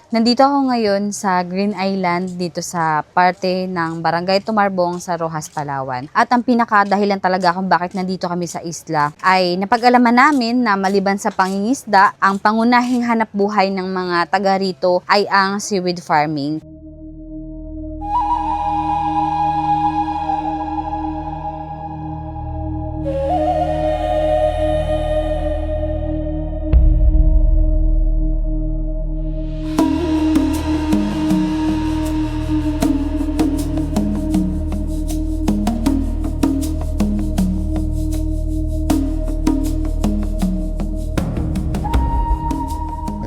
Nandito ako ngayon sa Green Island dito sa parte ng Barangay Tumarbong sa Roxas, Palawan. At ang pinakadahilan talaga kung bakit nandito kami sa isla ay napag-alaman namin na maliban sa pangingisda, ang pangunahing hanap buhay ng mga taga rito ay ang seaweed farming.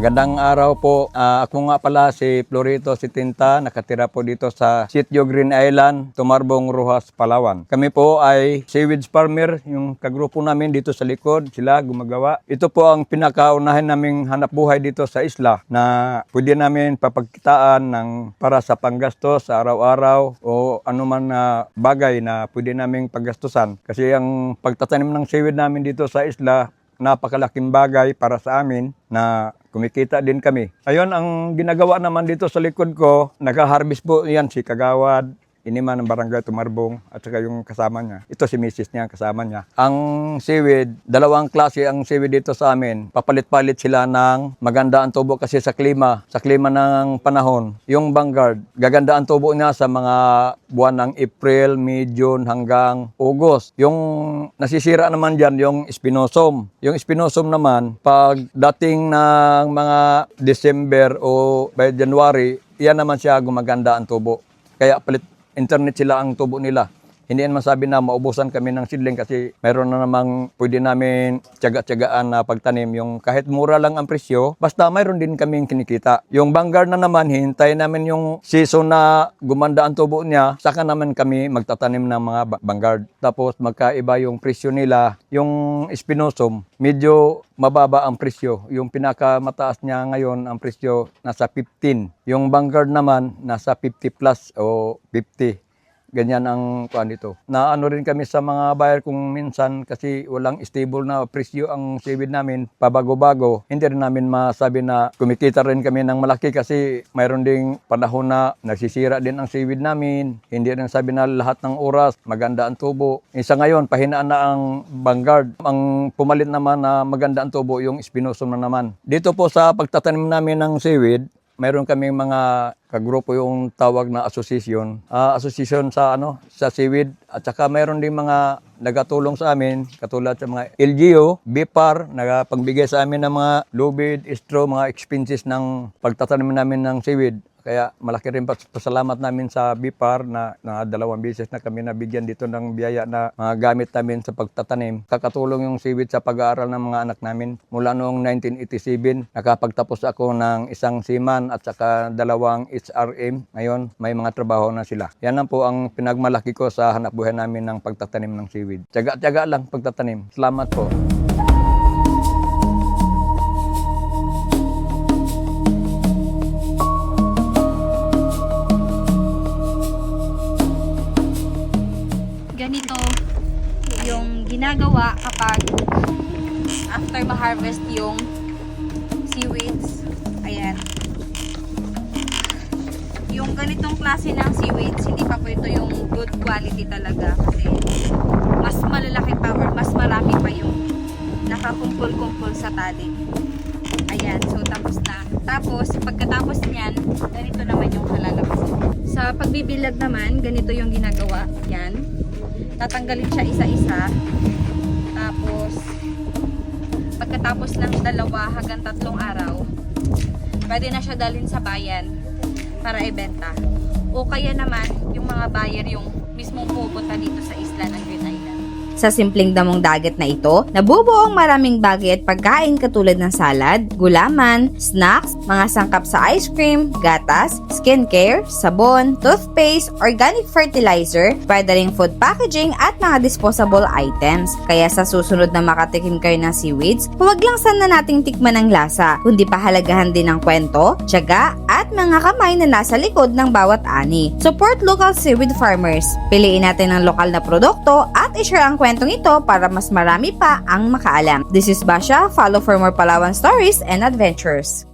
Magandang araw po. Ako nga pala si Florito Sitinta, nakatira po dito sa Sitio Green Island, Tumarbong, Roxas, Palawan. Kami po ay seaweed farmer, yung kagrupo namin dito sa likod, sila gumagawa. Ito po ang pinakaunahin naming hanap buhay dito sa isla na pwede namin papagkitaan ng para sa panggastos sa araw-araw o anuman na bagay na pwede naming paggastusan. Kasi ang pagtatanim ng seaweed namin dito sa isla, napakalaking bagay para sa amin na kumikita din kami. Ayun, ang ginagawa naman dito sa likod ko, nag-harvest po yan si Kagawad, iniman ng Barangay Tumarbong at saka yung kasama niya. Ito si Mrs. niya, kasama niya. Ang seaweed, dalawang klase ang seaweed dito sa amin. Papalit-palit sila ng maganda ang tubo kasi sa klima ng panahon. Yung Vanguard, gaganda ang tubo niya sa mga buwan ng April, May, June hanggang August. Yung nasisira naman dyan, yung Spinosum. Yung Spinosum naman, pag dating ng mga December o by January, yan naman siya gumaganda ang tubo. Kaya internet sila ang tubo nila. Hindi naman masabi na maubusan kami ng seedling kasi mayroon na namang pwede namin tiyaga-tiyagaan na pagtanim. Yung kahit mura lang ang presyo, basta mayroon din kaming kinikita. Yung Vanguard na naman, hintay namin yung season na gumanda ang tubo niya, saka naman kami magtatanim ng mga Vanguard. Tapos magkaiba yung presyo nila. Yung Spinosum, medyo mababa ang presyo. Yung pinakamataas niya ngayon, ang presyo nasa 15. Yung Vanguard naman, nasa 50 plus o 50. Ganyan ang kuan dito. Naano rin kami sa mga buyer kung minsan kasi walang stable na presyo ang seaweed namin, pabago-bago. Hindi rin namin masabi na kumikita rin kami ng malaki kasi mayroon ding panahon na nagsisira din ang seaweed namin. Hindi rin sabi na lahat ng oras maganda ang tubo. Isa ngayon, pahinaan na ang Vanguard. Ang pumalit naman na maganda ang tubo, yung Spinosum na naman. Dito po sa pagtatanim namin ng seaweed, mayroon kaming mga kagrupo yung tawag na association. Association sa seaweed at saka mayroon din mga nagatulong sa amin katulad sa mga LGU, BIPAR, nagapagbigay sa amin ng mga lubid, straw, mga expenses ng pagtatanim namin ng seaweed. Kaya malaki rin pasalamat namin sa BIPAR na 2 beses na kami nabigyan dito ng biyaya na mga gamit namin sa pagtatanim. Kakatulong yung seaweed sa pag-aaral ng mga anak namin. Mula noong 1987, nakapagtapos ako ng 1 seaman at saka 2 HRM. Ngayon, may mga trabaho na sila. Yan lang po ang pinagmalaki ko sa hanap buhay namin ng pagtatanim ng seaweed. Tiyaga-tiyaga lang pagtatanim. Salamat po. Ganito yung ginagawa kapag after ma-harvest yung seaweeds. Ayan. Yung ganitong klase ng seaweeds, hindi pa po ito yung good quality talaga kasi mas malalaki pa or mas marami pa yung nakakumpul-kumpul sa tali. Ayan, so tapos na. Tapos, pagkatapos niyan, ganito naman yung kalalabas. Sa pagbibilag naman, ganito yung ginagawa. Yan. Tatanggalin siya isa-isa. Tapos, pagkatapos ng 2 hanggang 3 araw, pwede na siya dalhin sa bayan para ibenta. O kaya naman, yung mga buyer yung mismong pupunta dito sa isla ng Green Island. Sa simpleng damong dagat na ito, nabubuo ang maraming bagay at pagkain katulad ng salad, gulaman, snacks, mga sangkap sa ice cream, gatas, skincare, sabon, toothpaste, organic fertilizer, pwede ring food packaging at mga disposable items. Kaya sa susunod na makatikim kayo ng seaweeds, huwag lang sana nating tikman ang lasa, kundi pahalagahan din ang kwento, tiyaga, at mga kamay na nasa likod ng bawat ani. Support local seaweed farmers. Piliin natin ang lokal na produkto at i-share ang kwentong ito para mas marami pa ang makaalam. This is Basha. Follow for more Palawan stories and adventures.